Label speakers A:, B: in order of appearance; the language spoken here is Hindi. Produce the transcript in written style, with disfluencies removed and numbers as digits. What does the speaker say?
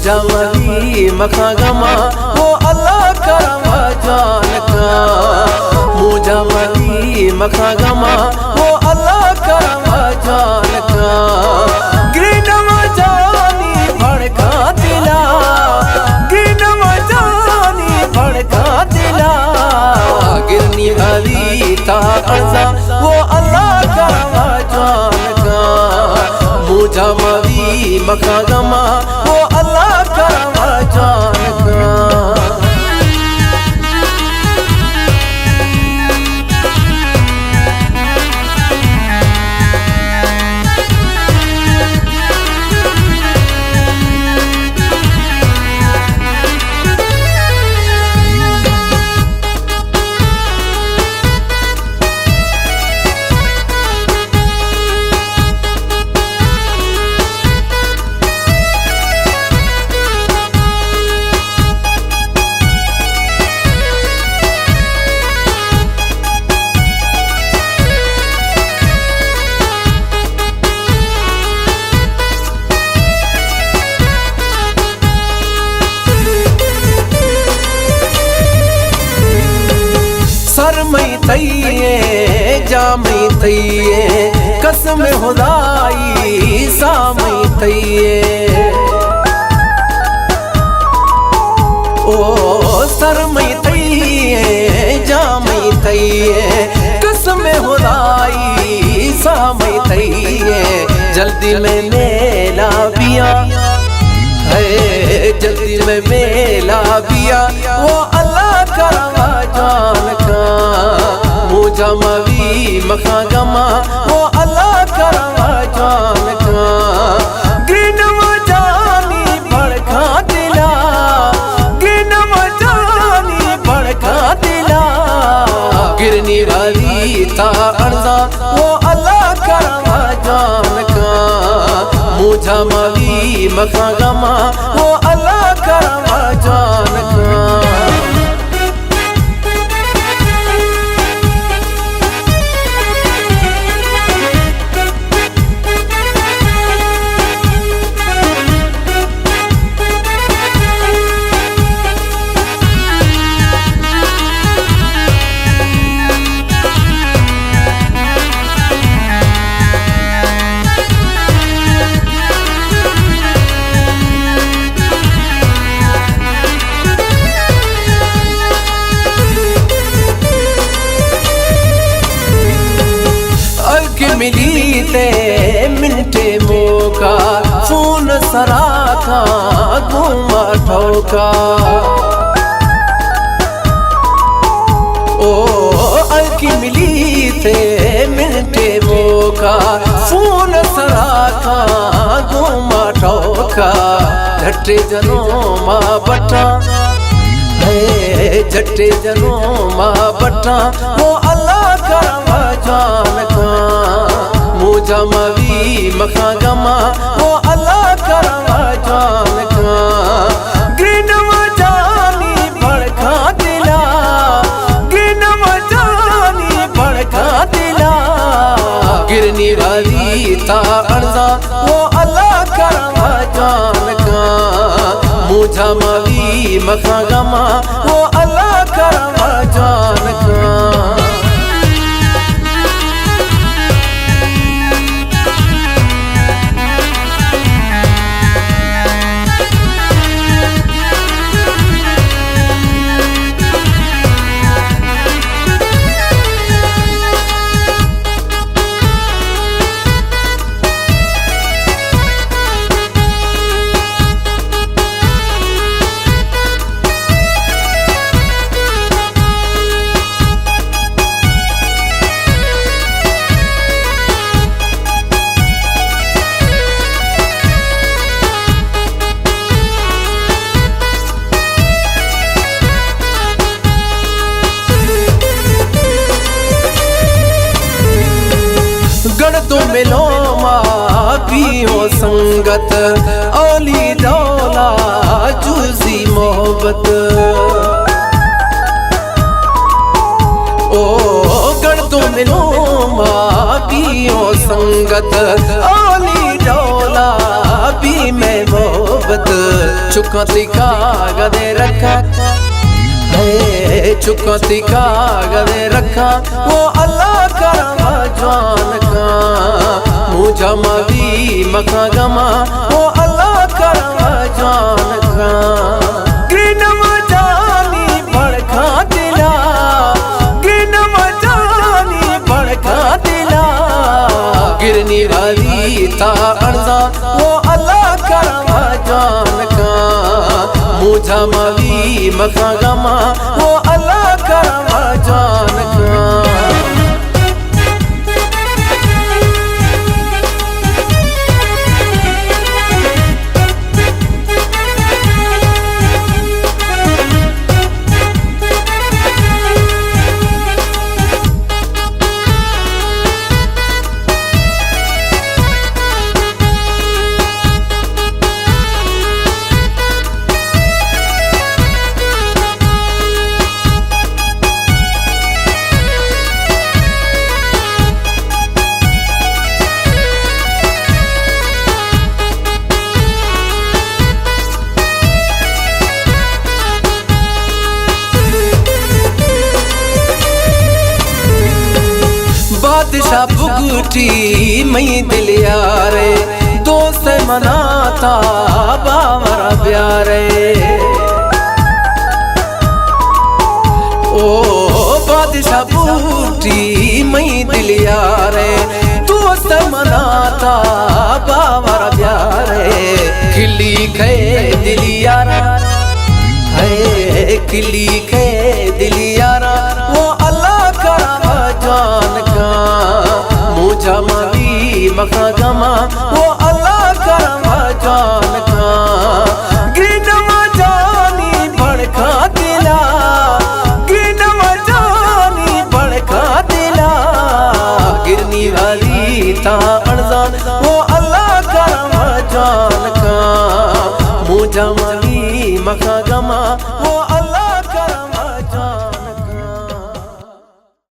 A: मुझा मवी मखा गमा वो अल्लाह करम जान का मुझा मवी मखा गमा वो अल्लाह करम जान का गिरनम जानी भड़का दिला गिरनम जानी भड़का दिला गिरनी वाली ता अर्जा वो अल्लाह करम जान का मुझा मवी मखा गमा वो अल्लाह करम जान का। सरमई तैये जामई तैये कसम खुदाई सामई तैये ओ सरमई तैये जामई तैये कसम खुदाई सामई तैये जल्दी में मेला पिया है जल्दी में मेला पिया वो अल्लाह करम जान का मुझा मवी मखा गमा वो अल्लाह करम जान का गिरनम जानी भड़का दिला गिरनम जानी भड़का दिला गिरनी वाली ता अर्जा वो अल्लाह करम जान का मुझा मवी मखा गमा वो अल्लाह करम जान का। मिली ते मिनटे मौका फोन सराखा घुमा ठोका ओ अलकी मिली ते मिनटे मौका फोन सराखा घुमा ठोका झट्टे जनों माँ बटा झट्टे जनों माँ बटा वो अल्लाह करम जान का मुझा मवी मखा गमा वो अल्लाह करम जान का गिरनम जानी भड़का दिला गिरनम जानी भड़का दिला गिरनी वाली ता अर्जा वो अल्लाह करम जान का मुझा मवी मखा गमा वो अल्लाह करम जान का। गढ़ मिलो माँ पियो संगत औली दौला जुजी मोहब्बत ओ गढ़ मिलो माँ पियो संगत औली डोला भी में मोहब्बत चुकती कागज़े रखा है, चुकती कागज़े रखा वो अल्लाह करम जान का मुझा मवी मखा गमा वो अल्लाह करम जान का गिरनम जानी बड़खा दिला गिरनम जानी बड़खा दिला गिरनी वाली ता अर्जा वो अल्लाह करम जान का मुझा मवी मखा गमा वो अल्लाह करम जान का बादशाह बुगुटी मई दिल यारे दोस्त मनाता बावरा प्यारे ओ बादशाह बुगुटी मई दिल यारे दोस्त मनाता बावरा प्यारे खिली खे दिल यारा है खिली खे दिल यारा वो अल्लाह करम जान का मुझा मवी मखा गमा वो अल्लाह करम जान का गिरनम जानी बड़खा दिला गिरनम जानी बड़खा दिला गिरनी वाली ता अनजान वो अल्लाह करम जान का मुझा मवी मखा गमा वो